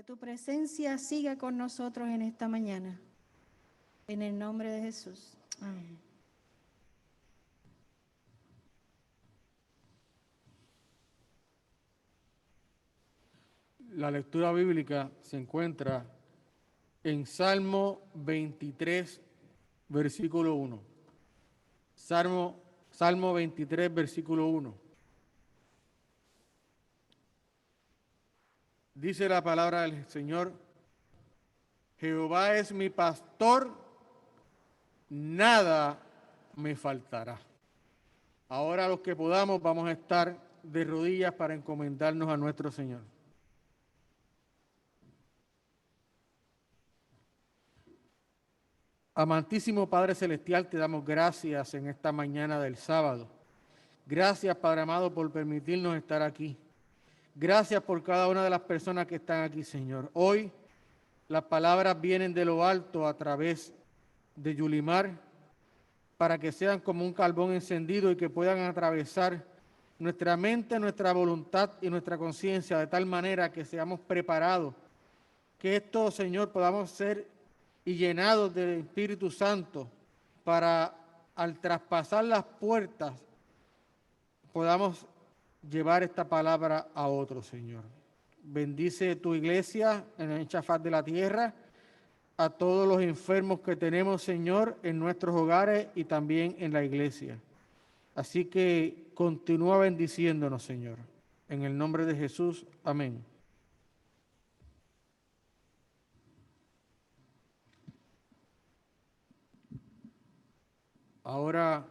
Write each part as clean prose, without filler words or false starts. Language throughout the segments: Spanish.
tu presencia siga con nosotros en esta mañana. En el nombre de Jesús. Amén. La lectura bíblica se encuentra en Salmo 23, versículo 1. Salmo 23, versículo 1. Dice la palabra del Señor: Jehová es mi pastor, nada me faltará. Ahora los que podamos vamos a estar de rodillas para encomendarnos a nuestro Señor. Amantísimo Padre Celestial, te damos gracias en esta mañana del sábado. Gracias, Padre amado, por permitirnos estar aquí. Gracias por cada una de las personas que están aquí, Señor. Hoy las palabras vienen de lo alto a través de Yulimar para que sean como un carbón encendido y que puedan atravesar nuestra mente, nuestra voluntad y nuestra conciencia de tal manera que seamos preparados. Que esto, Señor, podamos ser y llenados del Espíritu Santo para, al traspasar las puertas, podamos llevar esta palabra a otro, Señor. Bendice tu iglesia en la ancha faz de la tierra, a todos los enfermos que tenemos, Señor, en nuestros hogares y también en la iglesia. Así que continúa bendiciéndonos, Señor. En el nombre de Jesús, amén. Ahora,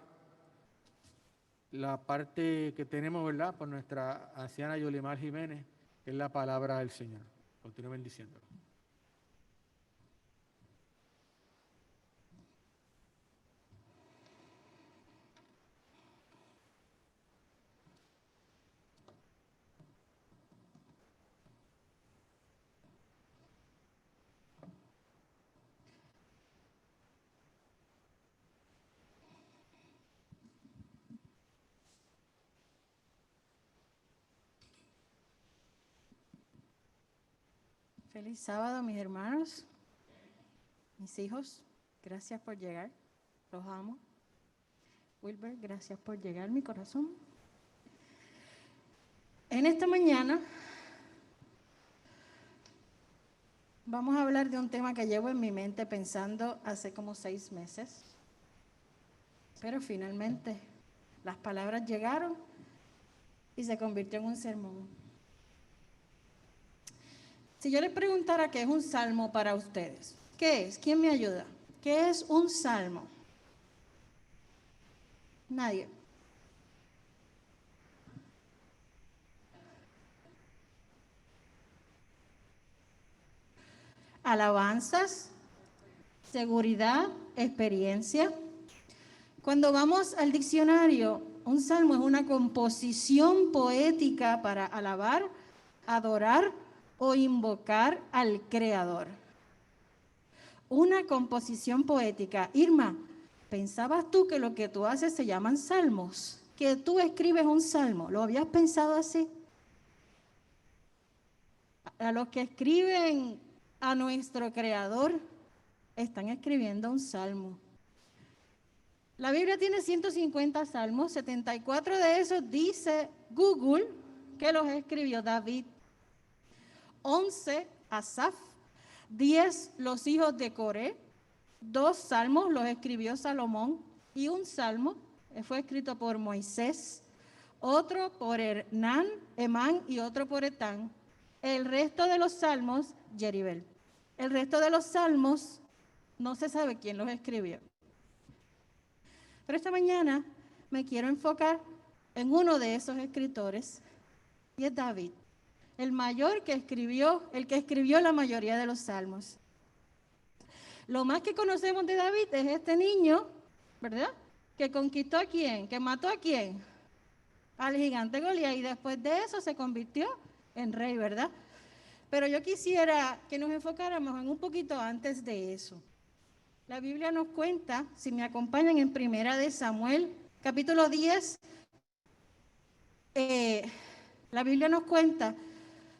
la parte que tenemos, ¿verdad?, por nuestra anciana Yulimar Jiménez, es la palabra del Señor. Continúe bendiciéndolo. Feliz sábado, mis hermanos, mis hijos. Gracias por llegar. Los amo. Wilber, gracias por llegar, mi corazón. En esta mañana vamos a hablar de un tema que llevo en mi mente pensando hace como 6 meses. Pero finalmente las palabras llegaron y se convirtió en un sermón. Si yo les preguntara qué es un salmo para ustedes, ¿qué es? ¿Quién me ayuda? ¿Qué es un salmo? Nadie. Alabanzas, seguridad, experiencia. Cuando vamos al diccionario, un salmo es una composición poética para alabar, adorar o invocar al Creador. Una composición poética. Irma, ¿pensabas tú que lo que tú haces se llaman salmos? Que tú escribes un salmo. ¿Lo habías pensado así? A los que escriben a nuestro Creador, están escribiendo un salmo. La Biblia tiene 150 salmos, 74 de esos dice Google que los escribió David. 11 Asaf, 10 los hijos de Coré, 2 salmos los escribió Salomón y un salmo fue escrito por Moisés, otro por Hernán, Emán y otro por Etán. El resto de los salmos, Jeribel. El resto de los salmos no se sabe quién los escribió. Pero esta mañana me quiero enfocar en uno de esos escritores y es David. El mayor que escribió, el que escribió la mayoría de los salmos. Lo más que conocemos de David es este niño, ¿verdad? Que conquistó a quién, que mató a quién, al gigante Goliat, y después de eso se convirtió en rey, ¿verdad? Pero yo quisiera que nos enfocáramos en un poquito antes de eso. La Biblia nos cuenta, si me acompañan en 1 de Samuel, capítulo 10, la Biblia nos cuenta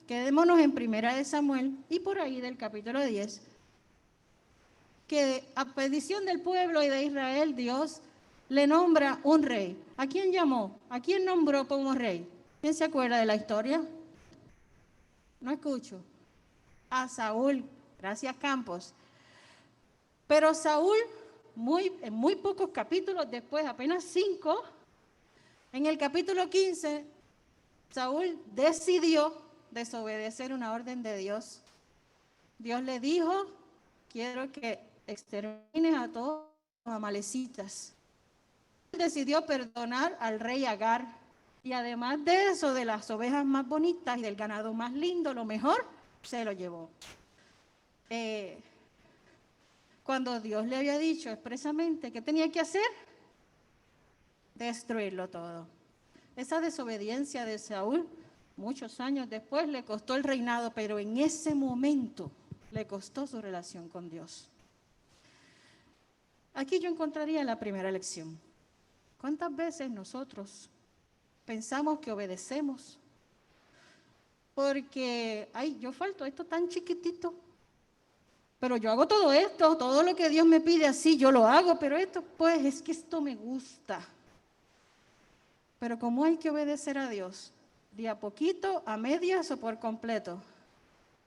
Quedémonos en Primera de Samuel y por ahí del capítulo 10, que a petición del pueblo y de Israel, Dios le nombra un rey. ¿A quién llamó? ¿A quién nombró como rey? ¿Quién se acuerda de la historia? No escucho. A Saúl. Gracias, Campos. Pero Saúl, en muy pocos capítulos después, apenas 5, en el capítulo 15, Saúl decidió desobedecer una orden de Dios. Dios le dijo, quiero que extermines a todos los amalecitas. Él decidió perdonar al rey Agar. Y además de eso, de las ovejas más bonitas y del ganado más lindo, lo mejor, se lo llevó. Cuando Dios le había dicho expresamente que tenía que hacer, destruirlo todo. Esa desobediencia de Saúl, muchos años después, le costó el reinado, pero en ese momento le costó su relación con Dios. Aquí yo encontraría la primera lección. ¿Cuántas veces nosotros pensamos que obedecemos? Porque, yo falto esto tan chiquitito, pero yo hago todo esto, todo lo que Dios me pide así, yo lo hago, pero esto, pues, es que esto me gusta. Pero ¿cómo hay que obedecer a Dios? ¿De a poquito, a medias o por completo?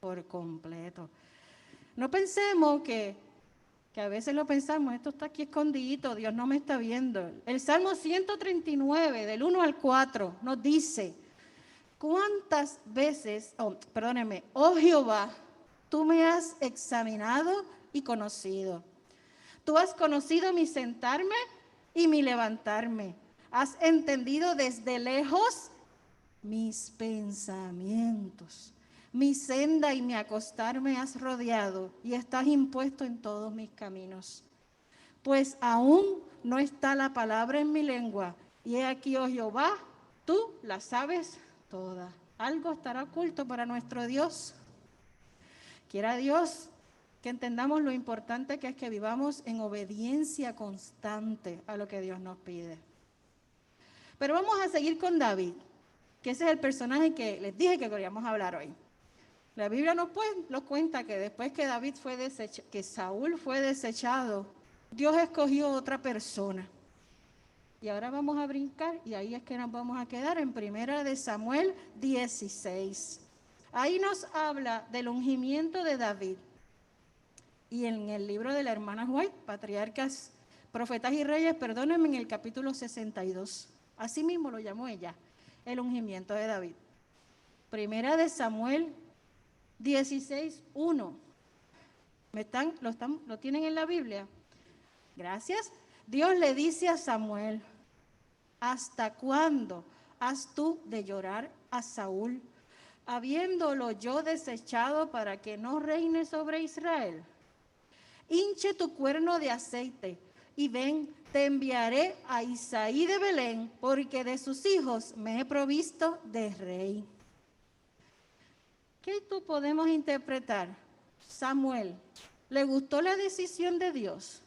Por completo. No pensemos que a veces lo pensamos, esto está aquí escondido, Dios no me está viendo. El Salmo 139, del 1 al 4, nos dice, ¿cuántas veces, oh Jehová, tú me has examinado y conocido? Tú has conocido mi sentarme y mi levantarme. Has entendido desde lejos mis pensamientos. Mi senda y mi acostarme has rodeado y estás impuesto en todos mis caminos. Pues aún no está la palabra en mi lengua. Y he aquí, oh Jehová, tú la sabes toda. Algo estará oculto para nuestro Dios. Quiera Dios que entendamos lo importante que es que vivamos en obediencia constante a lo que Dios nos pide. Pero vamos a seguir con David, que ese es el personaje que les dije que queríamos hablar hoy. La Biblia nos cuenta que después que que Saúl fue desechado, Dios escogió otra persona. Y ahora vamos a brincar y ahí es que nos vamos a quedar en Primera de Samuel 16. Ahí nos habla del ungimiento de David. Y en el libro de la hermana White, Patriarcas, Profetas y Reyes, perdónenme, en el capítulo 62. Así mismo lo llamó ella, el ungimiento de David. Primera de Samuel 16:1. ¿Lo tienen en la Biblia? Gracias. Dios le dice a Samuel, ¿hasta cuándo has tú de llorar a Saúl, habiéndolo yo desechado para que no reine sobre Israel? Hinche tu cuerno de aceite y ven, te enviaré a Isaí de Belén, porque de sus hijos me he provisto de rey. ¿Qué tú podemos interpretar? Samuel, ¿le gustó la decisión de Dios?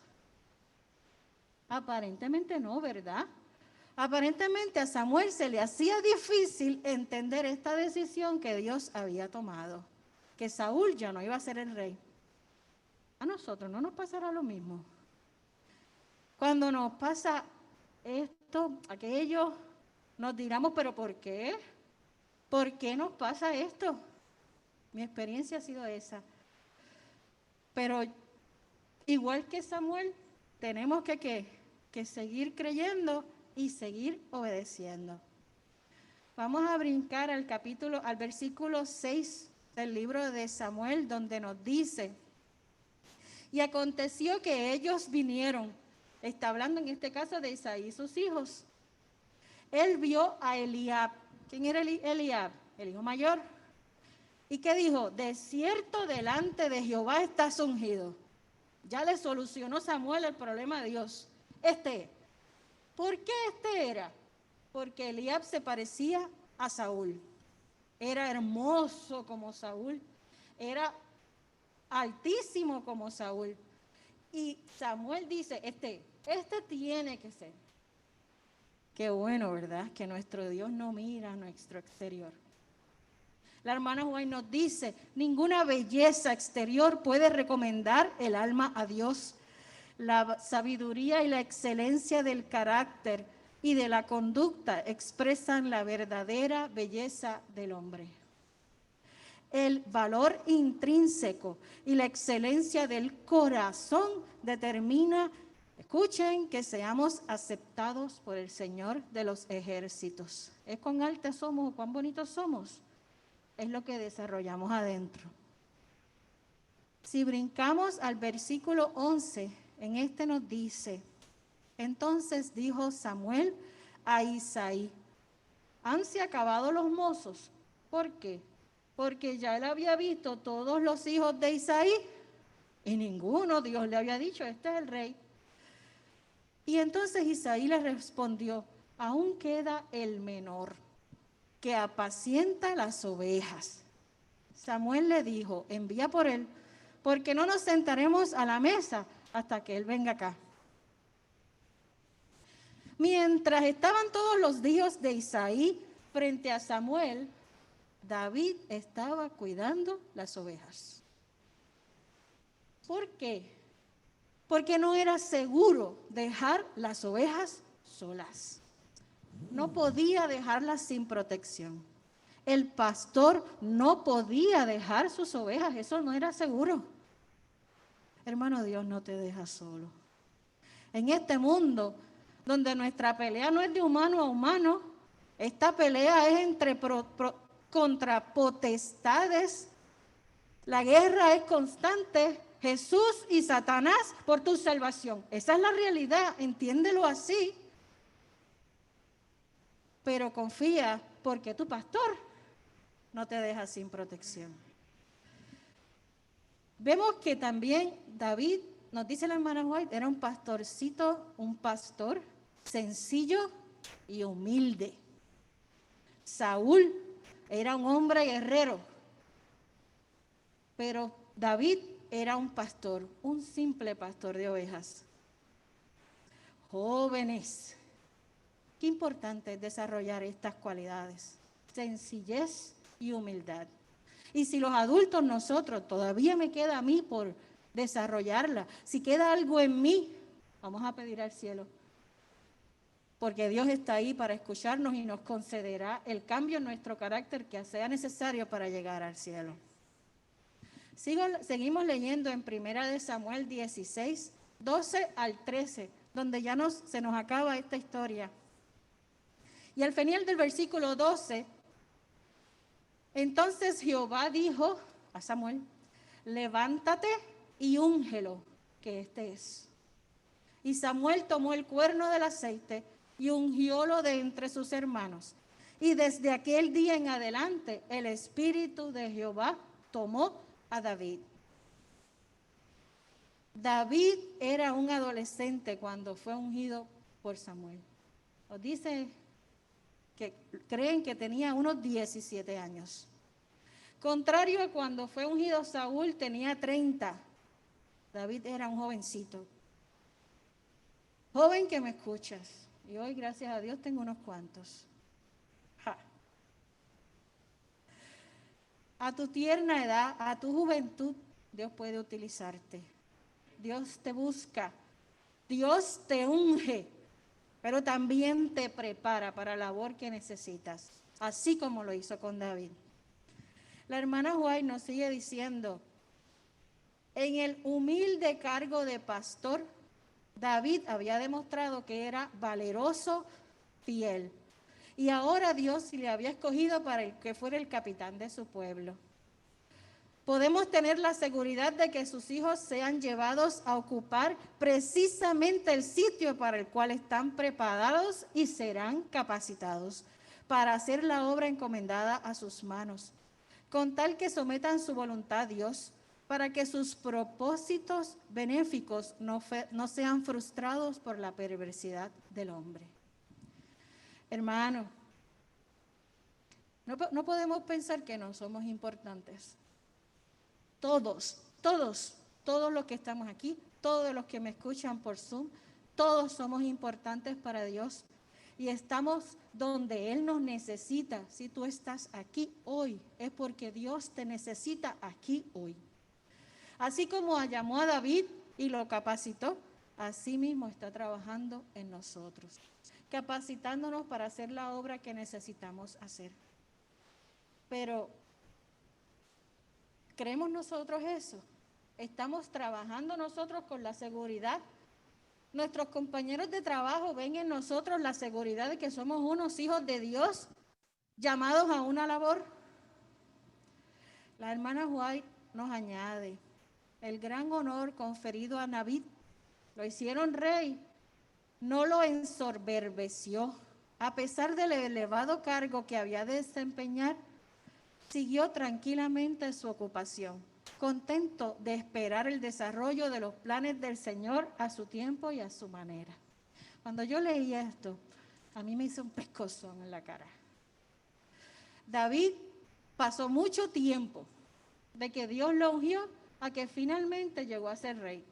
Aparentemente no, ¿verdad? Aparentemente a Samuel se le hacía difícil entender esta decisión que Dios había tomado, que Saúl ya no iba a ser el rey. A nosotros no nos pasará lo mismo. Cuando nos pasa esto, aquello, nos diramos, ¿pero por qué? ¿Por qué nos pasa esto? Mi experiencia ha sido esa. Pero igual que Samuel, tenemos que seguir creyendo y seguir obedeciendo. Vamos a brincar al versículo 6 del libro de Samuel, donde nos dice, y aconteció que ellos vinieron, está hablando en este caso de Isaí y sus hijos. Él vio a Eliab. ¿Quién era Eliab? El hijo mayor. ¿Y qué dijo? De cierto delante de Jehová estás ungido. Ya le solucionó Samuel el problema de Dios. ¿Por qué era? Porque Eliab se parecía a Saúl. Era hermoso como Saúl. Era altísimo como Saúl. Y Samuel dice, este tiene que ser. Qué bueno, ¿verdad? Que nuestro Dios no mira nuestro exterior. La hermana White nos dice, ninguna belleza exterior puede recomendar el alma a Dios. La sabiduría y la excelencia del carácter y de la conducta expresan la verdadera belleza del hombre. El valor intrínseco y la excelencia del corazón determina, escuchen, que seamos aceptados por el Señor de los ejércitos. ¿Es cuán altos somos o cuán bonitos somos? Es lo que desarrollamos adentro. Si brincamos al versículo 11, en este nos dice, entonces dijo Samuel a Isaí, ¿hanse acabado los mozos? ¿Por qué? Porque ya él había visto todos los hijos de Isaí y ninguno, Dios le había dicho, este es el rey. Y entonces Isaí le respondió, aún queda el menor, que apacienta las ovejas. Samuel le dijo, envía por él, porque no nos sentaremos a la mesa hasta que él venga acá. Mientras estaban todos los hijos de Isaí frente a Samuel, David estaba cuidando las ovejas. ¿Por qué? Porque no era seguro dejar las ovejas solas. No podía dejarlas sin protección. El pastor no podía dejar sus ovejas, eso no era seguro. Hermano, Dios no te deja solo. En este mundo, donde nuestra pelea no es de humano a humano, esta pelea es contra potestades. La guerra es constante, Jesús y Satanás por tu salvación. Esa es la realidad, entiéndelo así. Pero confía, porque tu pastor no te deja sin protección. Vemos que también David, nos dice la hermana White, era un pastorcito, un pastor sencillo y humilde. Saúl era un hombre guerrero, pero David era un pastor, un simple pastor de ovejas. Jóvenes, qué importante es desarrollar estas cualidades, sencillez y humildad. Y si los adultos nosotros, todavía me queda a mí por desarrollarla, si queda algo en mí, vamos a pedir al cielo, porque Dios está ahí para escucharnos y nos concederá el cambio en nuestro carácter que sea necesario para llegar al cielo. Seguimos leyendo en 1 Samuel 16, 12 al 13, donde ya se nos acaba esta historia. Y al final del versículo 12, entonces Jehová dijo a Samuel, levántate y úngelo, que este es. Y Samuel tomó el cuerno del aceite y ungiólo de entre sus hermanos. Y desde aquel día en adelante el espíritu de Jehová tomó a David. David era un adolescente cuando fue ungido por Samuel. Os dice que creen que tenía unos 17 años. Contrario a cuando fue ungido Saúl, tenía 30. David era un jovencito. Joven que me escuchas. Y hoy, gracias a Dios, tengo unos cuantos. A tu tierna edad, a tu juventud, Dios puede utilizarte. Dios te busca. Dios te unge, pero también te prepara para la labor que necesitas, así como lo hizo con David. La hermana White nos sigue diciendo, en el humilde cargo de pastor, David había demostrado que era valeroso, fiel. Y ahora Dios le había escogido para que fuera el capitán de su pueblo. Podemos tener la seguridad de que sus hijos sean llevados a ocupar precisamente el sitio para el cual están preparados y serán capacitados para hacer la obra encomendada a sus manos, con tal que sometan su voluntad a Dios, para que sus propósitos benéficos no sean frustrados por la perversidad del hombre. Hermano, no podemos pensar que no somos importantes. Todos los que estamos aquí, todos los que me escuchan por Zoom, todos somos importantes para Dios. y estamos donde Él nos necesita. Si tú estás aquí hoy, es porque Dios te necesita aquí hoy. Así como llamó a David y lo capacitó, así mismo está trabajando en nosotros, capacitándonos para hacer la obra que necesitamos hacer. Pero, ¿creemos nosotros eso? ¿Estamos trabajando nosotros con la seguridad? ¿Nuestros compañeros de trabajo ven en nosotros la seguridad de que somos unos hijos de Dios llamados a una labor? La hermana White nos añade: el gran honor conferido a David, lo hicieron rey, no lo ensoberbeció. A pesar del elevado cargo que había de desempeñar, siguió tranquilamente su ocupación, contento de esperar el desarrollo de los planes del Señor a su tiempo y a su manera. Cuando yo leí esto, a mí me hizo un pescozón en la cara. David pasó mucho tiempo de que Dios lo ungió a que finalmente llegó a ser rey.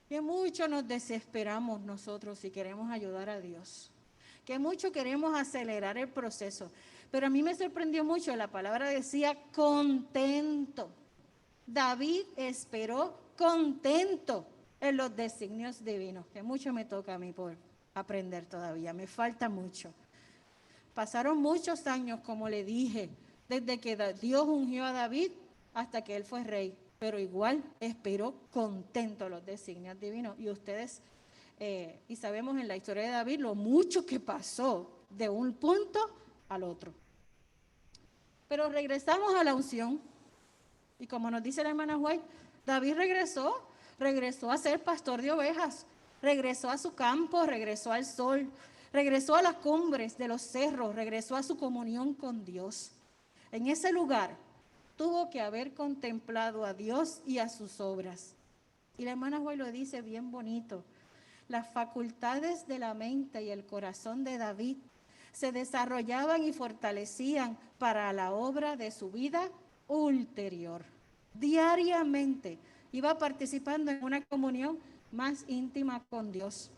Que mucho nos desesperamos nosotros si queremos ayudar a Dios. Que mucho queremos acelerar el proceso. Pero a mí me sorprendió mucho, la palabra decía contento. David esperó contento en los designios divinos, que mucho me toca a mí por aprender todavía, me falta mucho. Pasaron muchos años, como le dije, desde que Dios ungió a David hasta que él fue rey, pero igual esperó contento los designios divinos. Y ustedes, y sabemos en la historia de David lo mucho que pasó de un punto al otro. Pero regresamos a la unción. Y como nos dice la hermana White, David regresó a ser pastor de ovejas, regresó a su campo, regresó al sol, regresó a las cumbres de los cerros, regresó a su comunión con Dios. En ese lugar tuvo que haber contemplado a Dios y a sus obras. Y la hermana White lo dice bien bonito: las facultades de la mente y el corazón de David se desarrollaban y fortalecían para la obra de su vida ulterior. Diariamente iba participando en una comunión más íntima con Dios.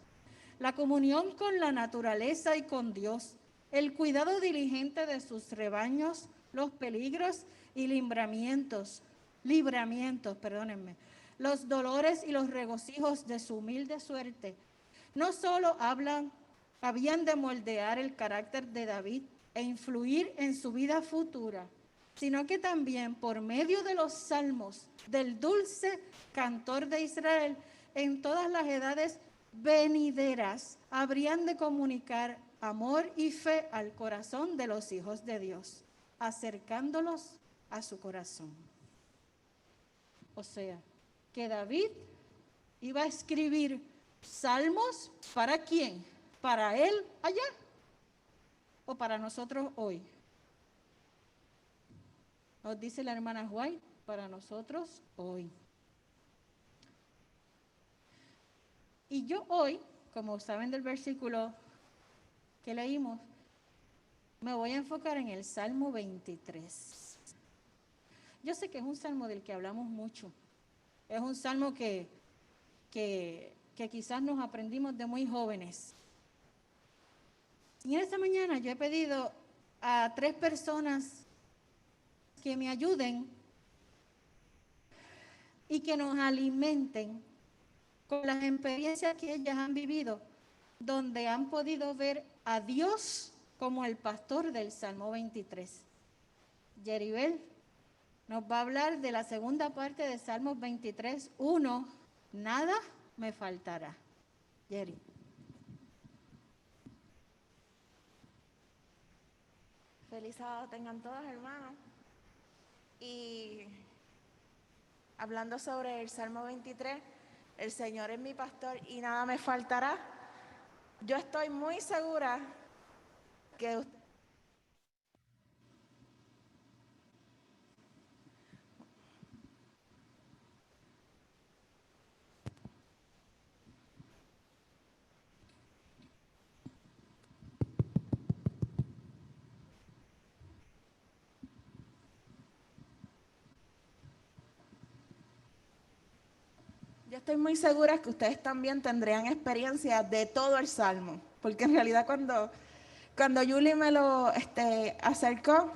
La comunión con la naturaleza y con Dios, el cuidado diligente de sus rebaños, los peligros y libramientos, los dolores y los regocijos de su humilde suerte, no solo habían de moldear el carácter de David e influir en su vida futura, sino que también por medio de los salmos del dulce cantor de Israel, en todas las edades venideras, habrían de comunicar amor y fe al corazón de los hijos de Dios, acercándolos a su corazón. O sea, que David iba a escribir salmos, ¿para quién? ¿Para él allá o para nosotros hoy? Nos dice la hermana White, para nosotros hoy. Y yo hoy, como saben del versículo que leímos, me voy a enfocar en el Salmo 23. Yo sé que es un salmo del que hablamos mucho. Es un salmo que quizás nos aprendimos de muy jóvenes. Y en esta mañana yo he pedido a 3 personas que me ayuden y que nos alimenten con las experiencias que ellas han vivido, donde han podido ver a Dios como el pastor del Salmo 23. Yeribel nos va a hablar de la segunda parte de Salmos 23, 1, nada me faltará. Yeri. Feliz sábado tengan todos, hermanos. Y hablando sobre el Salmo 23, el Señor es mi pastor y nada me faltará. Yo estoy muy segura que usted... Yo estoy muy segura que ustedes también tendrían experiencia de todo el Salmo, porque en realidad cuando Yuli me lo acercó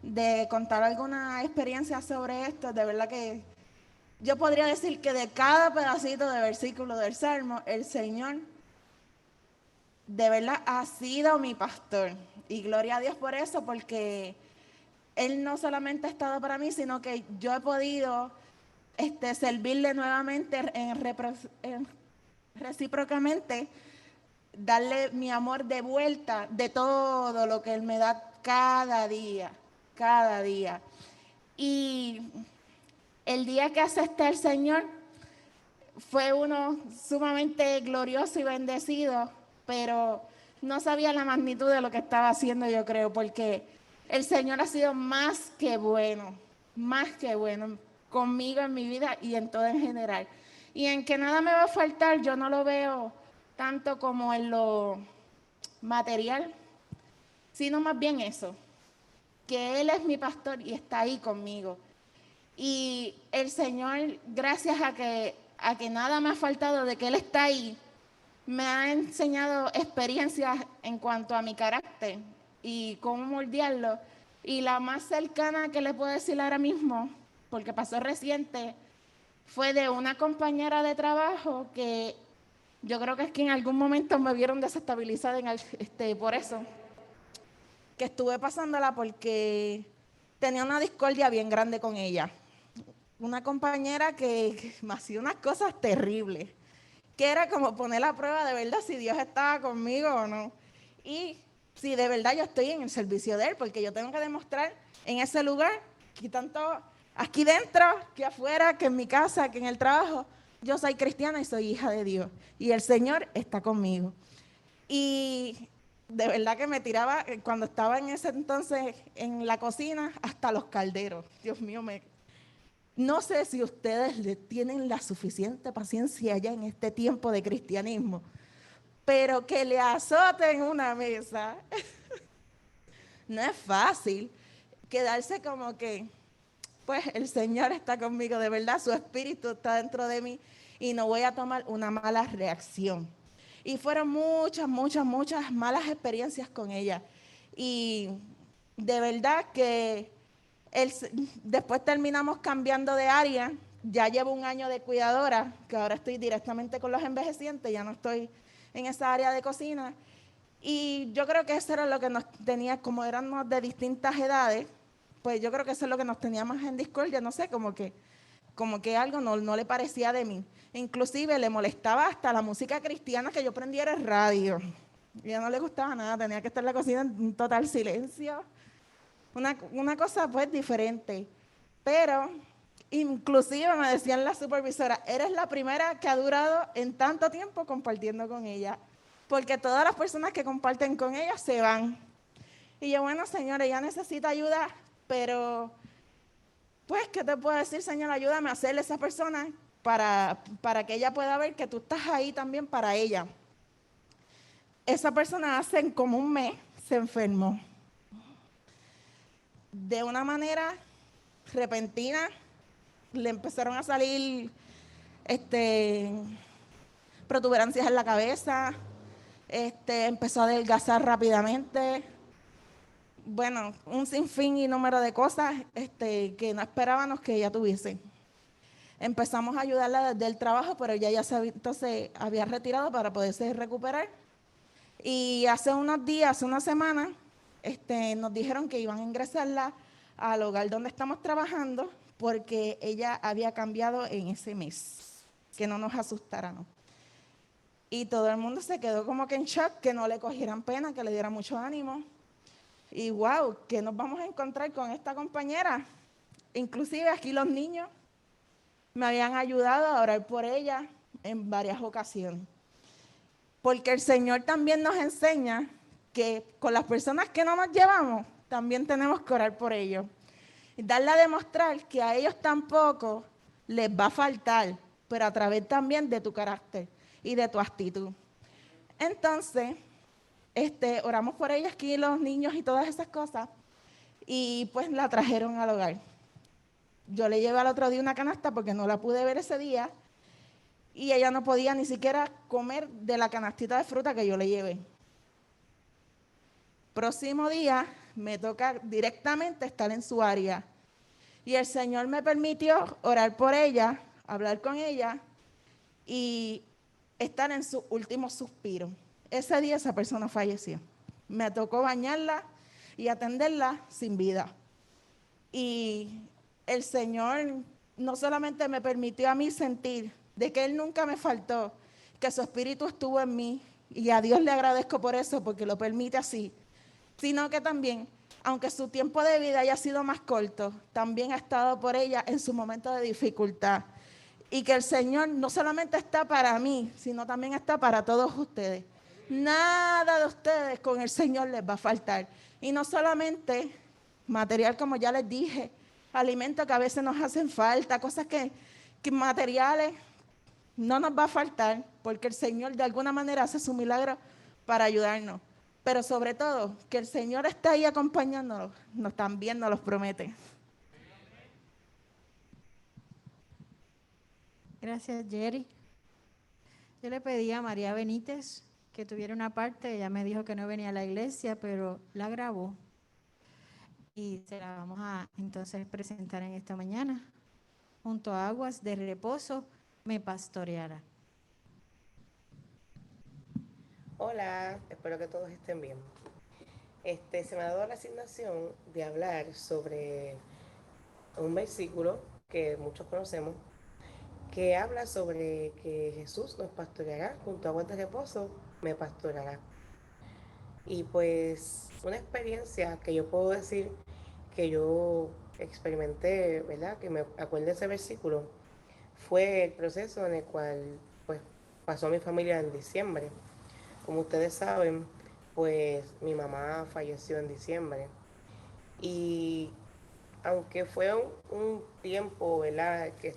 de contar alguna experiencia sobre esto, de verdad que yo podría decir que de cada pedacito de versículo del Salmo, el Señor de verdad ha sido mi pastor. Y gloria a Dios por eso, porque Él no solamente ha estado para mí, sino que yo he podido servirle nuevamente recíprocamente, darle mi amor de vuelta de todo lo que Él me da cada día, cada día. Y el día que acepté al Señor fue uno sumamente glorioso y bendecido, pero no sabía la magnitud de lo que estaba haciendo, yo creo, porque el Señor ha sido más que bueno conmigo en mi vida y en todo en general. Y en que nada me va a faltar, yo no lo veo tanto como en lo material, sino más bien eso, que Él es mi pastor y está ahí conmigo. Y el Señor, gracias a que nada me ha faltado de que Él está ahí, me ha enseñado experiencias en cuanto a mi carácter y cómo moldearlo. Y la más cercana que le puedo decir ahora mismo, porque pasó reciente, fue de una compañera de trabajo que yo creo que es que en algún momento me vieron desestabilizada por eso, que estuve pasándola porque tenía una discordia bien grande con ella. Una compañera que me hacía unas cosas terribles, que era como poner a prueba de verdad si Dios estaba conmigo o no. Y si de verdad yo estoy en el servicio de Él, porque yo tengo que demostrar en ese lugar, que tanto aquí dentro, que afuera, que en mi casa, que en el trabajo, yo soy cristiana y soy hija de Dios. Y el Señor está conmigo. Y de verdad que me tiraba, cuando estaba en ese entonces en la cocina, hasta los calderos. Dios mío, no sé si ustedes tienen la suficiente paciencia ya en este tiempo de cristianismo, pero que le azoten una mesa, no es fácil. Quedarse como que, pues el Señor está conmigo, de verdad, su espíritu está dentro de mí y no voy a tomar una mala reacción. Y fueron muchas malas experiencias con ella. Y de verdad que después terminamos cambiando de área. Ya llevo un año de cuidadora, que ahora estoy directamente con los envejecientes, ya no estoy en esa área de cocina. Y yo creo que eso era lo que nos tenía, como éramos de distintas edades, pues yo creo que eso es lo que nos tenía más en discordia, no sé, como que algo no le parecía de mí. Inclusive le molestaba hasta la música cristiana que yo prendiera el radio. Y a ella no le gustaba nada, tenía que estar en la cocina en total silencio. Una cosa pues diferente. Pero inclusive me decían la supervisora, eres la primera que ha durado en tanto tiempo compartiendo con ella. Porque todas las personas que comparten con ella se van. Y yo, bueno, señora, ella necesita ayuda, pero pues, ¿qué te puedo decir, Señor? Ayúdame a hacerle a esa persona para que ella pueda ver que tú estás ahí también para ella. Esa persona hace como un mes se enfermó. De una manera repentina, le empezaron a salir protuberancias en la cabeza, empezó a adelgazar rápidamente. Bueno, un sinfín y número de cosas que no esperábamos que ella tuviese. Empezamos a ayudarla desde el trabajo, pero ella ya entonces había retirado para poderse recuperar. Y hace unos días, hace una semana, nos dijeron que iban a ingresarla al hogar donde estamos trabajando porque ella había cambiado en ese mes, que no nos asustáramos. Y todo el mundo se quedó como que en shock, que no le cogieran pena, que le diera mucho ánimo. Y wow, ¿qué nos vamos a encontrar con esta compañera? Inclusive aquí los niños me habían ayudado a orar por ella en varias ocasiones. Porque el Señor también nos enseña que con las personas que no nos llevamos, también tenemos que orar por ellos. Y darle a demostrar que a ellos tampoco les va a faltar, pero a través también de tu carácter y de tu actitud. Entonces, oramos por ellas aquí, los niños y todas esas cosas, y pues la trajeron al hogar. Yo le llevé al otro día una canasta porque no la pude ver ese día, y ella no podía ni siquiera comer de la canastita de fruta que yo le llevé. próximo día me toca directamente estar en su área. Y el Señor me permitió orar por ella, hablar con ella y estar en su último suspiro. Ese día esa persona falleció. Me tocó bañarla y atenderla sin vida. Y el Señor no solamente me permitió a mí sentir de que Él nunca me faltó, que su espíritu estuvo en mí, y a Dios le agradezco por eso, porque lo permite así, sino que también, aunque su tiempo de vida haya sido más corto, también ha estado por ella en su momento de dificultad. Y que el Señor no solamente está para mí, sino también está para todos ustedes. Nada de ustedes con el Señor les va a faltar. Y no solamente material, como ya les dije, alimentos que a veces nos hacen falta, cosas que materiales no nos va a faltar, porque el Señor de alguna manera hace su milagro para ayudarnos. Pero sobre todo, que el Señor está ahí acompañándonos, también nos los promete. Gracias, Jerry. Yo le pedí a María Benítez que tuviera una parte. Ella me dijo que no venía a la iglesia, pero la grabó. Y se la vamos a entonces presentar en esta mañana. Junto a aguas de reposo me pastoreará. Hola, espero que todos estén bien. Se me ha dado la asignación de hablar sobre un versículo que muchos conocemos, que habla sobre que Jesús nos pastoreará, junto a aguas de reposo me pastoreará. Y pues una experiencia que yo puedo decir que yo experimenté, ¿verdad? Que me acuerdo de ese versículo, fue el proceso en el cual pues pasó mi familia en diciembre. Como ustedes saben, pues mi mamá falleció en diciembre. Y aunque fue un tiempo, ¿verdad? Que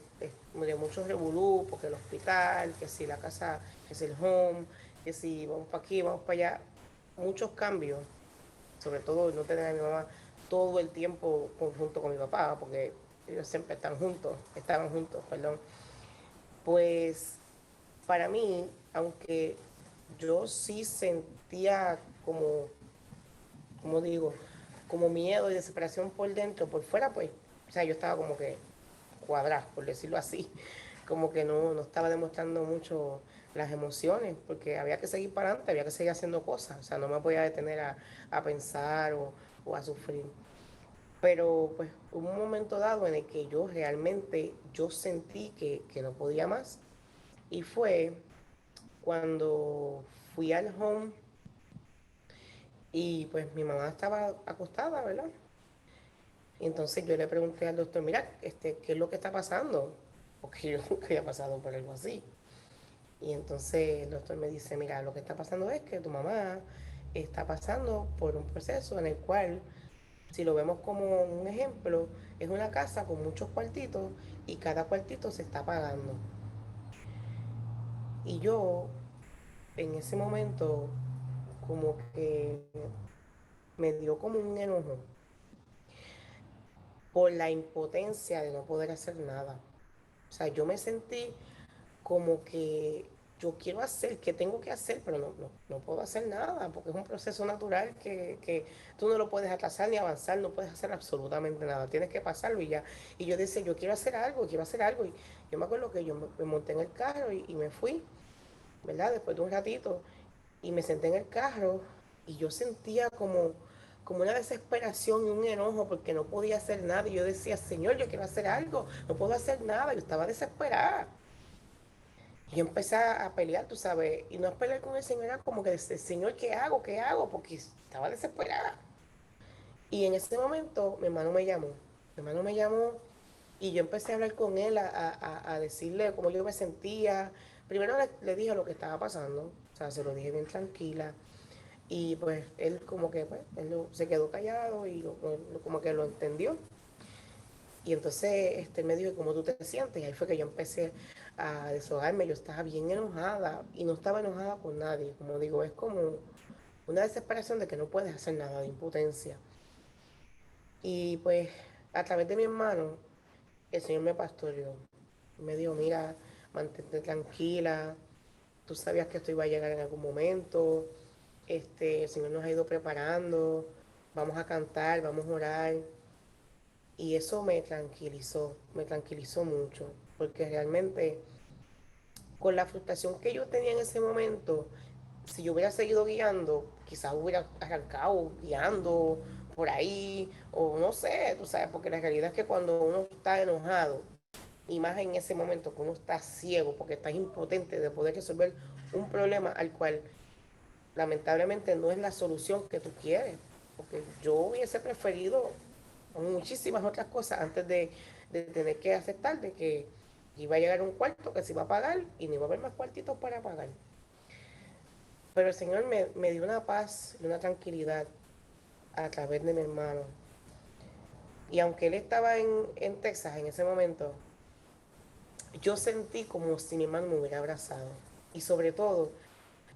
de muchos revolú, porque el hospital, que si la casa, que si el home, que si vamos para aquí, vamos para allá, muchos cambios, sobre todo no tener a mi mamá todo el tiempo junto con mi papá, porque ellos siempre estaban juntos, perdón. Pues para mí, aunque yo sí sentía como digo, como miedo y desesperación por dentro, por fuera, pues, o sea, yo estaba como que cuadrada, por decirlo así, como que no estaba demostrando mucho las emociones, porque había que seguir para adelante, había que seguir haciendo cosas, o sea, no me podía detener a pensar o a sufrir. Pero pues hubo un momento dado en el que yo realmente, yo sentí que no podía más, y fue cuando fui al home y pues mi mamá estaba acostada, ¿verdad? Y entonces yo le pregunté al doctor, mira, ¿qué es lo que está pasando? Porque yo nunca había pasado por algo así. Y entonces el doctor me dice, mira, lo que está pasando es que tu mamá está pasando por un proceso en el cual, si lo vemos como un ejemplo, es una casa con muchos cuartitos y cada cuartito se está pagando. Y yo, en ese momento, como que me dio como un enojo por la impotencia de no poder hacer nada. O sea, yo me sentí como que yo quiero hacer, que tengo que hacer, pero no puedo hacer nada, porque es un proceso natural que tú no lo puedes atrasar ni avanzar, no puedes hacer absolutamente nada, tienes que pasarlo y ya. Y yo decía, yo quiero hacer algo, quiero hacer algo. Y yo me acuerdo que yo me monté en el carro y me fui, ¿verdad? Después de un ratito, y me senté en el carro y yo sentía como una desesperación y un enojo porque no podía hacer nada. Y yo decía, Señor, yo quiero hacer algo, no puedo hacer nada. Yo estaba desesperada. Y yo empecé a pelear, tú sabes, y no es pelear con el Señor, era como que decir, Señor, ¿qué hago? ¿Qué hago? Porque estaba desesperada. Y en ese momento mi hermano me llamó y yo empecé a hablar con él, a decirle cómo yo me sentía. Primero le dije lo que estaba pasando, o sea, se lo dije bien tranquila. Y pues él como que, pues, se quedó callado y como que lo entendió. Y entonces él me dijo, ¿cómo tú te sientes? Y ahí fue que yo empecé a desahogarme. Yo estaba bien enojada y no estaba enojada con nadie. Como digo, es como una desesperación de que no puedes hacer nada, de impotencia. Y pues a través de mi hermano, el Señor me pastoreó. Me dijo, mira, mantente tranquila. Tú sabías que esto iba a llegar en algún momento. el Señor nos ha ido preparando, vamos a cantar, vamos a orar. Y eso me tranquilizó mucho, porque realmente con la frustración que yo tenía en ese momento, si yo hubiera seguido guiando, quizás hubiera arrancado guiando por ahí, o no sé, tú sabes, porque la realidad es que cuando uno está enojado, y más en ese momento que uno está ciego, porque está impotente de poder resolver un problema al cual lamentablemente no es la solución que tú quieres, porque yo hubiese preferido muchísimas otras cosas antes de tener que aceptar de que iba a llegar un cuarto que se iba a pagar y no iba a haber más cuartitos para pagar. Pero el Señor me dio una paz y una tranquilidad a través de mi hermano. Y aunque él estaba en Texas en ese momento, yo sentí como si mi hermano me hubiera abrazado. Y sobre todo,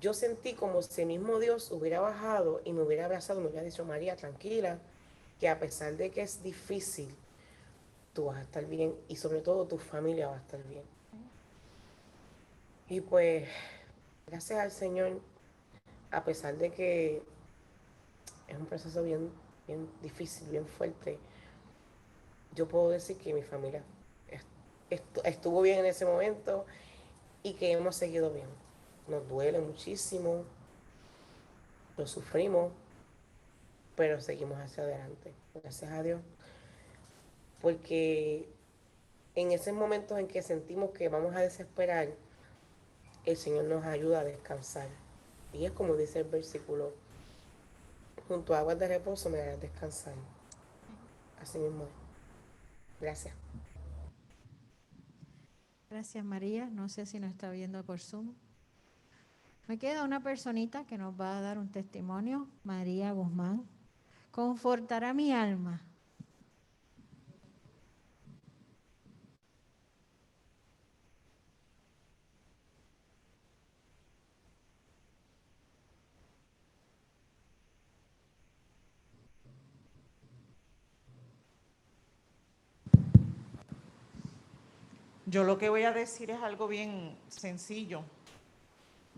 yo sentí como si el mismo Dios hubiera bajado y me hubiera abrazado, me hubiera dicho, María, tranquila, que a pesar de que es difícil, tú vas a estar bien y sobre todo tu familia va a estar bien. Y pues, gracias al Señor, a pesar de que es un proceso bien difícil, bien fuerte, yo puedo decir que mi familia estuvo bien en ese momento y que hemos seguido bien. Nos duele muchísimo, lo sufrimos, pero seguimos hacia adelante. Gracias a Dios. Porque en esos momentos en que sentimos que vamos a desesperar, el Señor nos ayuda a descansar. Y es como dice el versículo, junto a aguas de reposo me harás descansar. Así mismo. Gracias. Gracias, María. No sé si nos está viendo por Zoom. Me queda una personita que nos va a dar un testimonio, María Guzmán. Confortará mi alma. Yo lo que voy a decir es algo bien sencillo.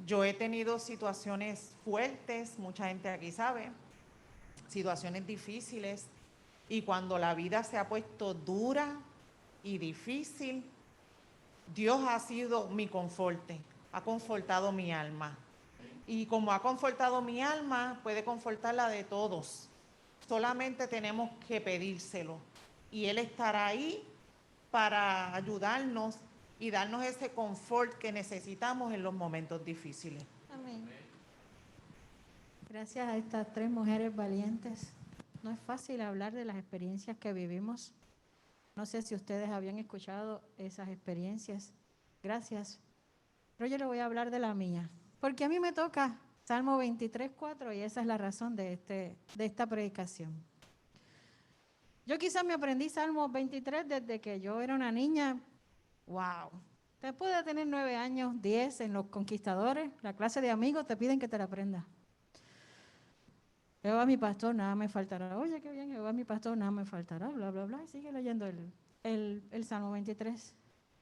Yo he tenido situaciones fuertes, mucha gente aquí sabe, situaciones difíciles, y cuando la vida se ha puesto dura y difícil, Dios ha sido mi conforte, ha confortado mi alma. Y como ha confortado mi alma, puede confortar la de todos. Solamente tenemos que pedírselo. Y Él estará ahí para ayudarnos y darnos ese confort que necesitamos en los momentos difíciles. Amén. Gracias a estas tres mujeres valientes. No es fácil hablar de las experiencias que vivimos. No sé si ustedes habían escuchado esas experiencias. Gracias. Pero yo le voy a hablar de la mía. Porque a mí me toca Salmo 23:4 y esa es la razón de esta predicación. Yo quizás me aprendí Salmo 23 desde que yo era una niña. ¡Wow! Después de tener 9 años, 10 en Los Conquistadores, la clase de amigos te piden que te la aprendas. Jehová mi pastor, nada me faltará. Oye, qué bien, Jehová mi pastor, nada me faltará, bla, bla, bla. Y sigue leyendo el Salmo 23.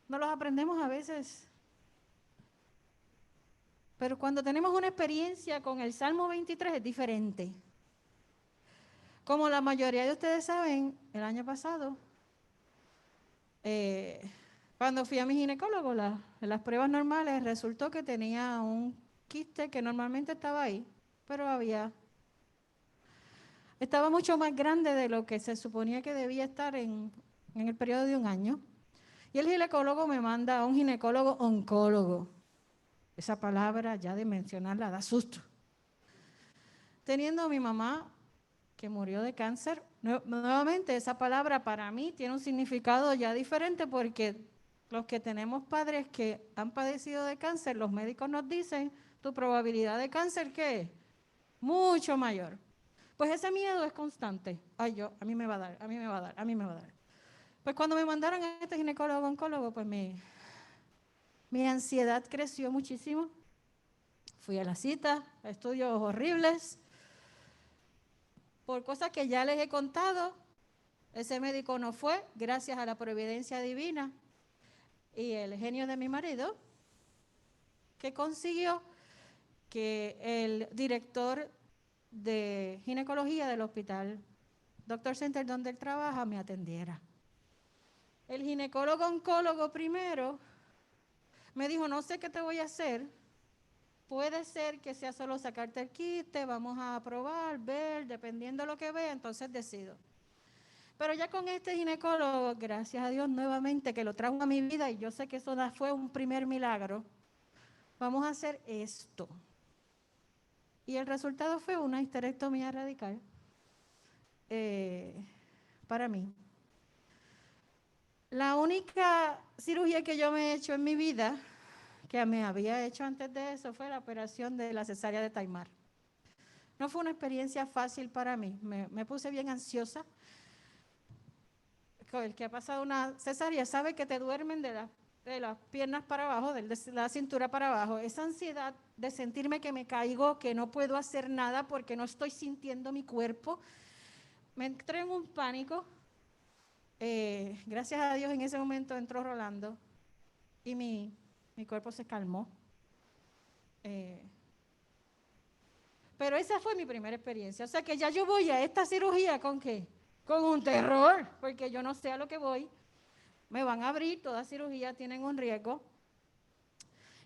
No los aprendemos a veces. Pero cuando tenemos una experiencia con el Salmo 23 es diferente. Como la mayoría de ustedes saben, el año pasado, cuando fui a mi ginecólogo, en las pruebas normales, resultó que tenía un quiste que normalmente estaba ahí, pero estaba mucho más grande de lo que se suponía que debía estar en el periodo de un año. Y el ginecólogo me manda a un ginecólogo oncólogo. Esa palabra, ya de mencionarla, da susto. Teniendo a mi mamá, que murió de cáncer, nuevamente esa palabra para mí tiene un significado ya diferente porque los que tenemos padres que han padecido de cáncer, los médicos nos dicen, tu probabilidad de cáncer, ¿qué es? Mucho mayor. Pues ese miedo es constante. Ay, a mí me va a dar, a mí me va a dar, a mí me va a dar. Pues cuando me mandaron a este ginecólogo oncólogo, pues mi ansiedad creció muchísimo. Fui a la cita, a estudios horribles. Por cosas que ya les he contado, ese médico no fue, gracias a la providencia divina y el genio de mi marido, que consiguió que el director de ginecología del hospital Doctor Center donde él trabaja me atendiera. El ginecólogo oncólogo primero me dijo, no sé qué te voy a hacer, puede ser que sea solo sacarte el quiste, vamos a probar, ver, dependiendo de lo que vea, entonces decido. Pero ya con este ginecólogo, gracias a Dios nuevamente que lo trajo a mi vida y yo sé que eso fue un primer milagro, vamos a hacer esto. Y el resultado fue una histerectomía radical para mí. La única cirugía que yo me he hecho en mi vida, que me había hecho antes de eso, fue la operación de la cesárea de Taimar. No fue una experiencia fácil para mí, me puse bien ansiosa. El que ha pasado una cesárea sabe que te duermen de las piernas para abajo, de la cintura para abajo. Esa ansiedad de sentirme que me caigo, que no puedo hacer nada porque no estoy sintiendo mi cuerpo. Me entré en un pánico. Gracias a Dios en ese momento entró Rolando y mi cuerpo se calmó. Pero esa fue mi primera experiencia. O sea que ya yo voy a esta cirugía ¿con qué? Con un terror, porque yo no sé a lo que voy. Me van a abrir, todas cirugías tienen un riesgo.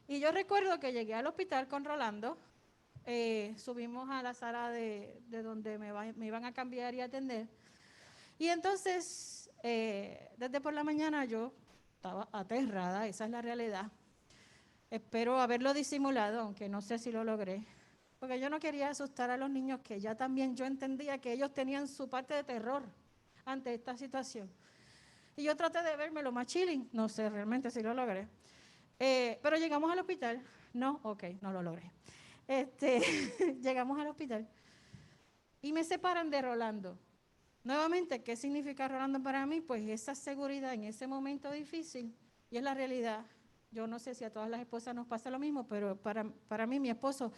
Y yo recuerdo que llegué al hospital con Rolando, subimos a la sala de donde me iban a cambiar y atender. Y entonces, desde por la mañana yo estaba aterrada, esa es la realidad. Espero haberlo disimulado, aunque no sé si lo logré. Porque yo no quería asustar a los niños, que ya también yo entendía que ellos tenían su parte de terror ante esta situación. Y yo traté de verme lo más chilling, no sé realmente si lo logré. Pero llegamos al hospital, no, ok, no lo logré. Llegamos al hospital y me separan de Rolando. Nuevamente, ¿qué significa Rolando para mí? Pues esa seguridad en ese momento difícil, y es la realidad. Yo no sé si a todas las esposas nos pasa lo mismo, pero para mí, mi esposo,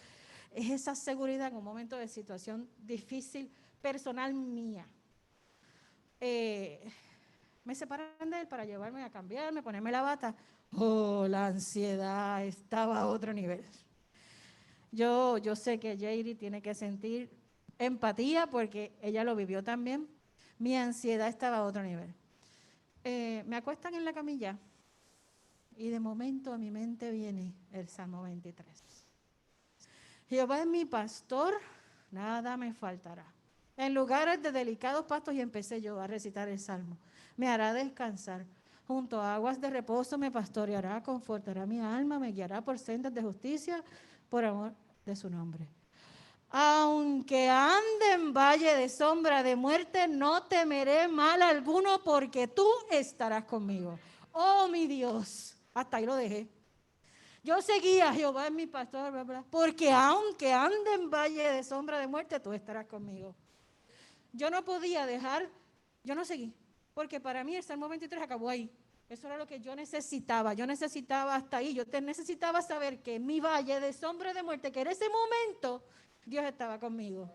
es esa seguridad en un momento de situación difícil, personal mía. Me separan de él para llevarme a cambiarme, ponerme la bata. Oh, la ansiedad estaba a otro nivel. Yo sé que Jairi tiene que sentir empatía porque ella lo vivió también. Mi ansiedad estaba a otro nivel. Me acuestan en la camilla y de momento a mi mente viene el Salmo 23. Jehová es mi pastor, nada me faltará. En lugares de delicados pastos, y empecé yo a recitar el Salmo. Me hará descansar. Junto a aguas de reposo me pastoreará, confortará mi alma, me guiará por sendas de justicia, por amor de su nombre. Aunque ande en valle de sombra de muerte, no temeré mal alguno, porque tú estarás conmigo. Oh, mi Dios. Hasta ahí lo dejé. Yo seguía, Jehová es mi pastor, bla, bla, porque aunque ande en valle de sombra de muerte, tú estarás conmigo. Yo no podía dejar, yo no seguí, porque para mí el Salmo 23 acabó ahí. Eso era lo que yo necesitaba hasta ahí. Yo necesitaba saber que en mi valle de sombra de muerte, que en ese momento Dios estaba conmigo.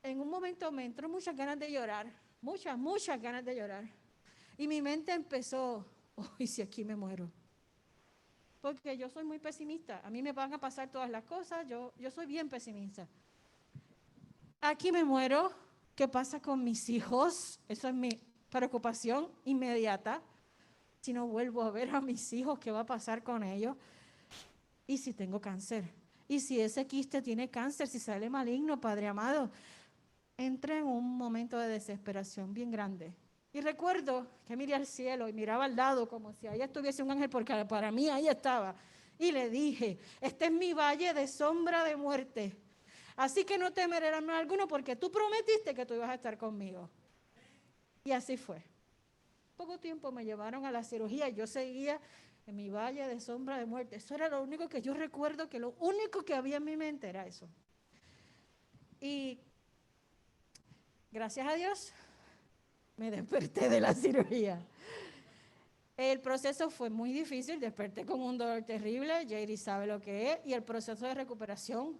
En un momento me entró muchas ganas de llorar, muchas ganas de llorar. Y mi mente empezó, ¿y si aquí me muero? Porque yo soy muy pesimista, a mí me van a pasar todas las cosas, yo soy bien pesimista. Aquí me muero, ¿qué pasa con mis hijos? Esa es mi preocupación inmediata. Si no vuelvo a ver a mis hijos, ¿qué va a pasar con ellos? ¿Y si tengo cáncer? ¿Y si ese quiste tiene cáncer? Si sale maligno, Padre amado. Entré en un momento de desesperación bien grande. Y recuerdo que miré al cielo y miraba al lado como si ahí estuviese un ángel, porque para mí ahí estaba. Y le dije, este es mi valle de sombra de muerte. Así que no temeré mal alguno, porque tú prometiste que tú ibas a estar conmigo. Y así fue. Poco tiempo me llevaron a la cirugía y yo seguía en mi valle de sombra de muerte. Eso era lo único que yo recuerdo, que lo único que había en mi mente era eso. Y gracias a Dios me desperté de la cirugía. El proceso fue muy difícil, desperté con un dolor terrible, Jairi sabe lo que es, y el proceso de recuperación,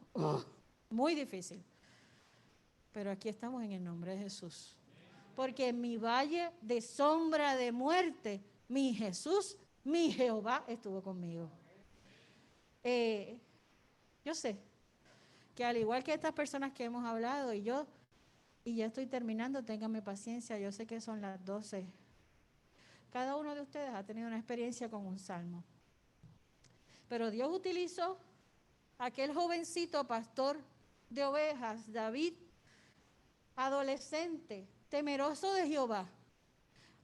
muy difícil. Pero aquí estamos en el nombre de Jesús. Porque en mi valle de sombra de muerte, mi Jesús, mi Jehová estuvo conmigo. Yo sé que al igual que estas personas que hemos hablado, y ya estoy terminando, ténganme paciencia, yo sé que son las 12. Cada uno de ustedes ha tenido una experiencia con un salmo. Pero Dios utilizó a aquel jovencito pastor de ovejas, David, adolescente, temeroso de Jehová,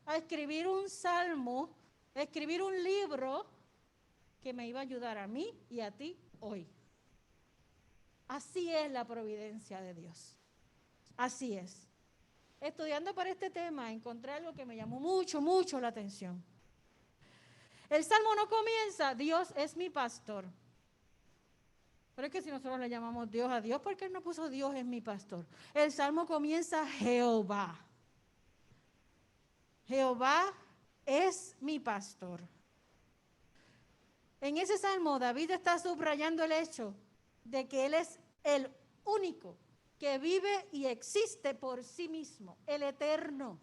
a escribir un salmo, a escribir un libro que me iba a ayudar a mí y a ti hoy. Así es la providencia de Dios. Así es. Estudiando para este tema, encontré algo que me llamó mucho, mucho la atención. El salmo no comienza, Dios es mi pastor. Pero es que si nosotros le llamamos Dios a Dios, ¿por qué Él no puso Dios es mi pastor? El salmo comienza Jehová. Jehová es mi pastor. En ese salmo, David está subrayando el hecho de que Él es el único que vive y existe por sí mismo, el eterno.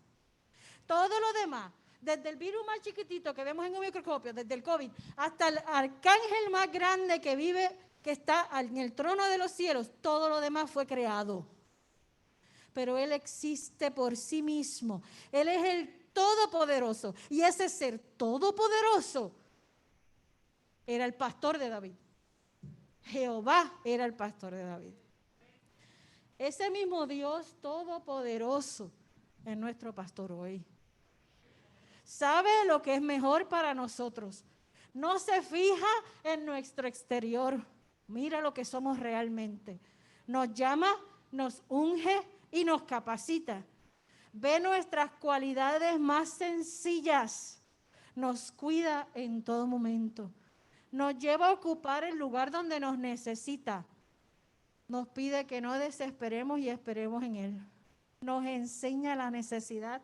Todo lo demás, desde el virus más chiquitito que vemos en un microscopio, desde el COVID, hasta el arcángel más grande que vive, que está en el trono de los cielos, todo lo demás fue creado. Pero Él existe por sí mismo. Él es el todopoderoso. Y ese ser todopoderoso era el pastor de David. Jehová era el pastor de David. Ese mismo Dios todopoderoso es nuestro pastor hoy. Sabe lo que es mejor para nosotros. No se fija en nuestro exterior. Mira lo que somos realmente. Nos llama, nos unge y nos capacita. Ve nuestras cualidades más sencillas. Nos cuida en todo momento. Nos lleva a ocupar el lugar donde nos necesita. Nos pide que no desesperemos y esperemos en Él. Nos enseña la necesidad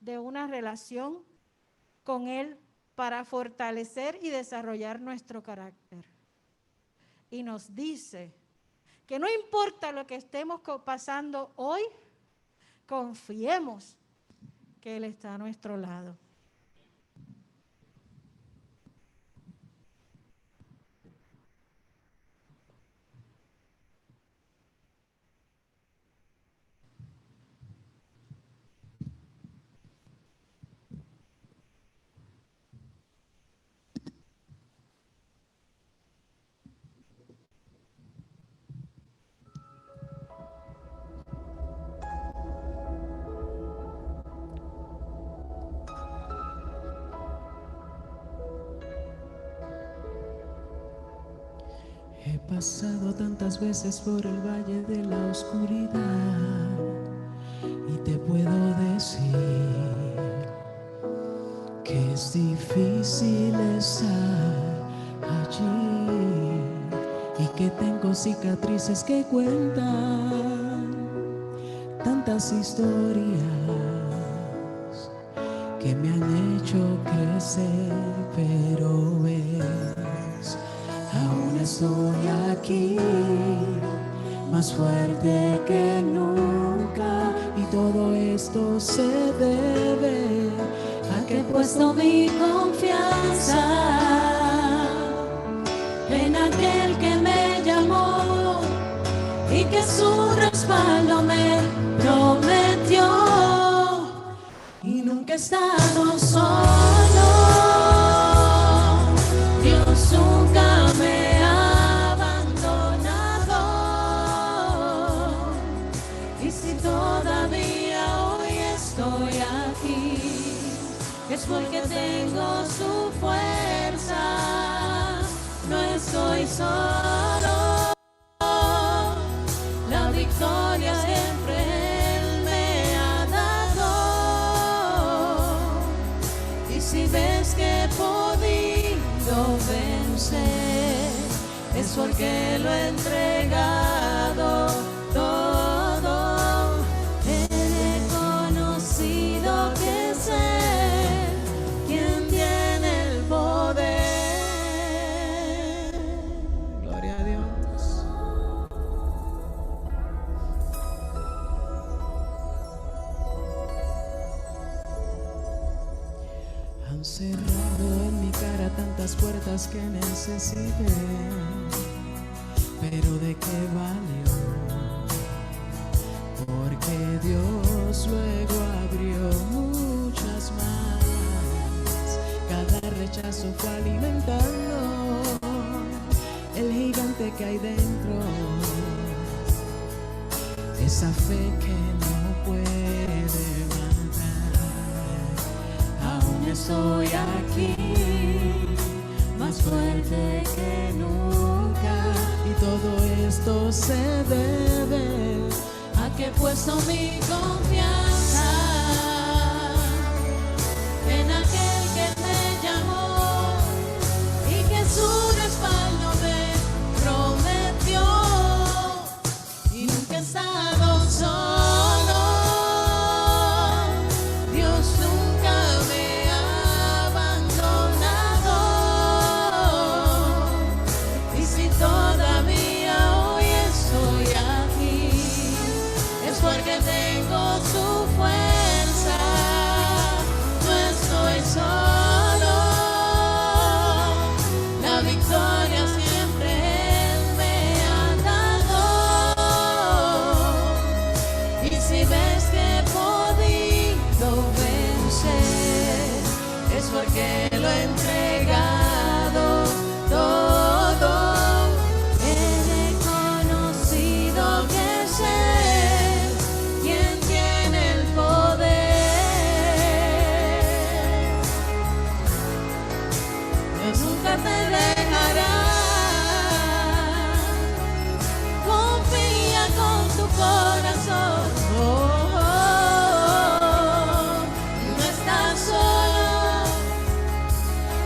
de una relación con Él para fortalecer y desarrollar nuestro carácter. Y nos dice que no importa lo que estemos pasando hoy, confiemos que Él está a nuestro lado. He pasado tantas veces por el valle de la oscuridad y te puedo decir que es difícil estar allí y que tengo cicatrices que cuentan tantas historias que me han hecho crecer, pero ves, aún estoy aquí, más fuerte que nunca, y todo esto se debe a que he puesto mi confianza en aquel que me llamó y que su respaldo me prometió, y nunca he estado solo. Dios nunca me ha abandonado, y si todavía hoy estoy aquí, es porque tengo su fuerza. No estoy solo, la victoria siempre Él me ha dado, y si ves que he podido vencer, es porque lo he entregado todo. He reconocido que es Él quien tiene el poder. Gloria a Dios. Han cerrado en mi cara tantas puertas que necesité, pero ¿de qué valió? Porque Dios luego abrió muchas más. Cada rechazo fue alimentando el gigante que hay dentro, esa fe que no puede matar. Aún estoy aquí, más fuerte que nunca, y todo esto se debe a que he puesto mi confianza en aquel que me llamó y que su respaldo me prometió, y nunca he estado solo. Dios nunca me ha abandonado, y si todavía hoy estoy aquí, es porque tengo su fuerza. No estoy solo, la victoria siempre Él me ha dado, y si ves que he podido vencer, es porque lo he entregado todo. He reconocido que es Él quien tiene el poder. Dios nunca te dejará. Confía con tu corazón. No estás solo.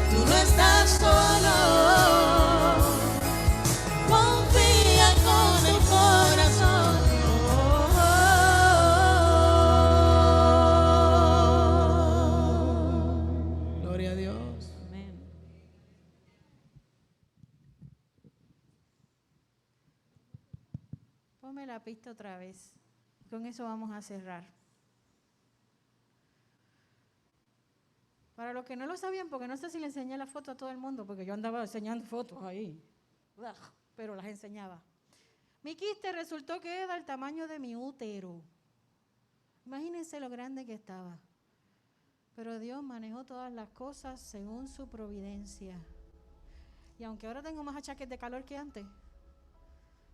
Tú no estás solo. Confía con el corazón. Gloria a Dios. Amén. Ponme la pista otra vez. Con eso vamos a cerrar. Para los que no lo sabían, porque no sé si le enseñé la foto a todo el mundo, porque yo andaba enseñando fotos ahí, pero las enseñaba. Mi quiste resultó que era el tamaño de mi útero. Imagínense lo grande que estaba. Pero Dios manejó todas las cosas según su providencia. Y aunque ahora tengo más achaques de calor que antes,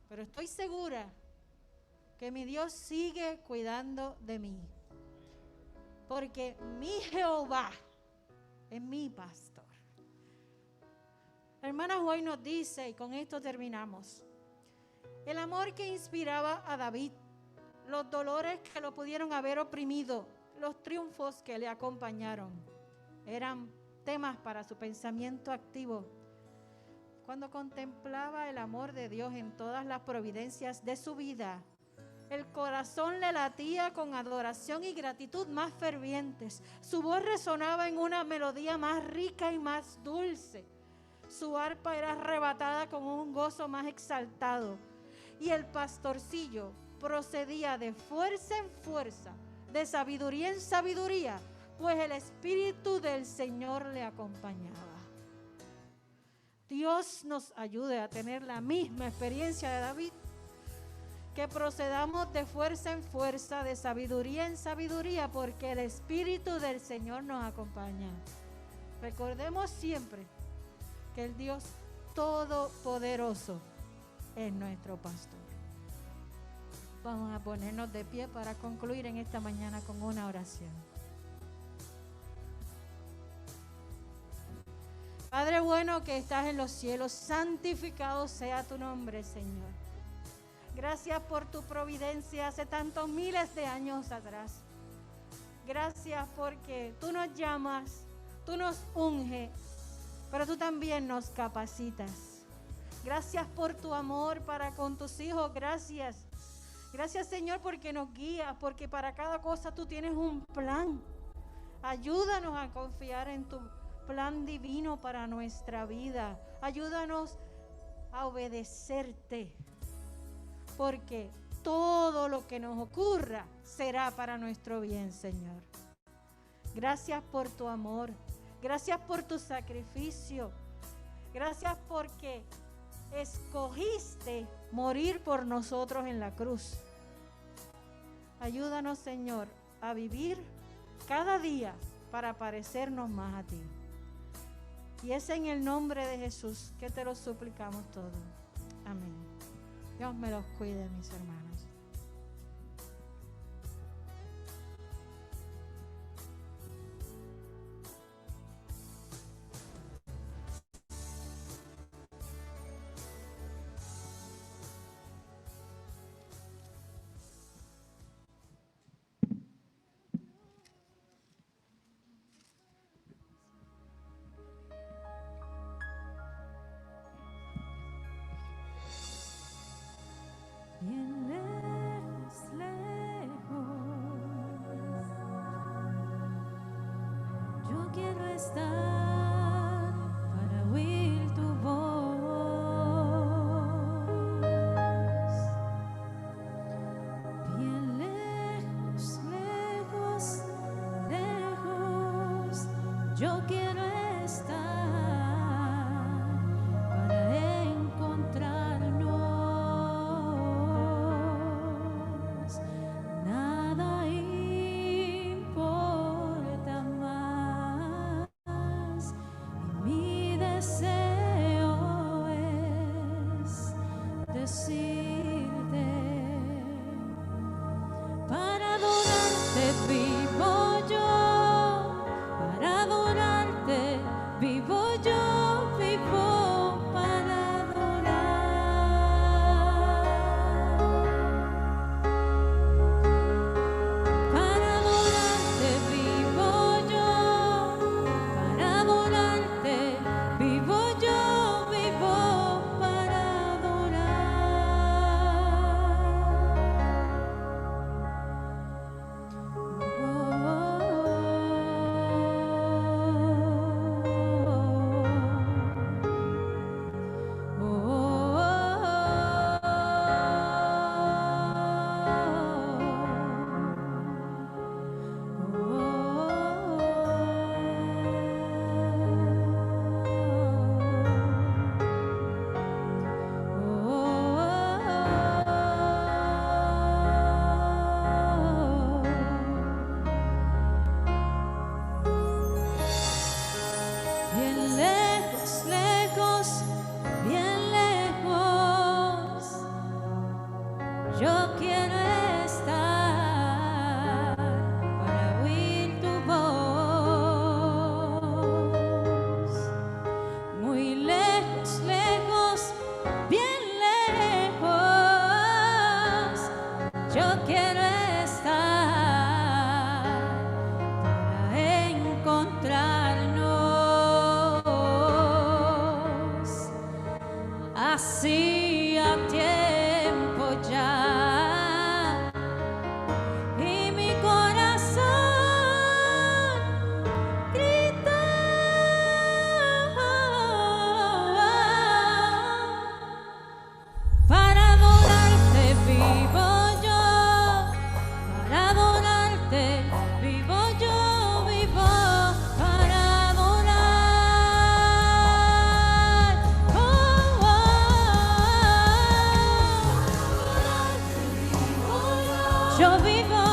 pero estoy segura que mi Dios sigue cuidando de mí. Porque mi Jehová es mi pastor. La hermana Joy nos dice, y con esto terminamos, el amor que inspiraba a David, los dolores que lo pudieron haber oprimido, los triunfos que le acompañaron, eran temas para su pensamiento activo. Cuando contemplaba el amor de Dios en todas las providencias de su vida, el corazón le latía con adoración y gratitud más fervientes. Su voz resonaba en una melodía más rica y más dulce. Su arpa era arrebatada con un gozo más exaltado. Y el pastorcillo procedía de fuerza en fuerza, de sabiduría en sabiduría, pues el Espíritu del Señor le acompañaba. Dios nos ayude a tener la misma experiencia de David, que procedamos de fuerza en fuerza, de sabiduría en sabiduría, porque el Espíritu del Señor nos acompaña. Recordemos siempre que el Dios Todopoderoso es nuestro pastor. Vamos a ponernos de pie para concluir en esta mañana con una oración. Padre bueno que estás en los cielos, santificado sea tu nombre, Señor. Gracias por tu providencia hace tantos miles de años atrás. Gracias porque tú nos llamas, tú nos unges, pero tú también nos capacitas. Gracias por tu amor para con tus hijos. Gracias. Gracias, Señor, porque nos guías, porque para cada cosa tú tienes un plan. Ayúdanos a confiar en tu plan divino para nuestra vida. Ayúdanos a obedecerte, porque todo lo que nos ocurra será para nuestro bien, Señor. Gracias por tu amor. Gracias por tu sacrificio. Gracias porque escogiste morir por nosotros en la cruz. Ayúdanos, Señor, a vivir cada día para parecernos más a ti. Y es en el nombre de Jesús que te lo suplicamos todo. Amén. Dios me los cuide, mis hermanos. Bien lejos, lejos, yo quiero estar para oír tu voz. Bien lejos, lejos, lejos, yo quiero estar para encontrarnos. Nada importa más, y mi deseo es decirte: para adorarte vivo yo, para adorarte vivo yo, vivo para adorar. Para adorarte vivo yo, para adorarte vivo yo, vivo para bien lejos, lejos, bien lejos, yo quiero estar para oír tu voz. Muy lejos, lejos, bien lejos, yo quiero estar para encontrarnos. Hacía tiempo ya, y mi corazón gritó: para adorarte vivo yo, para adorarte vivo yo, vivo para adorar. Oh, oh, oh. Yo vivo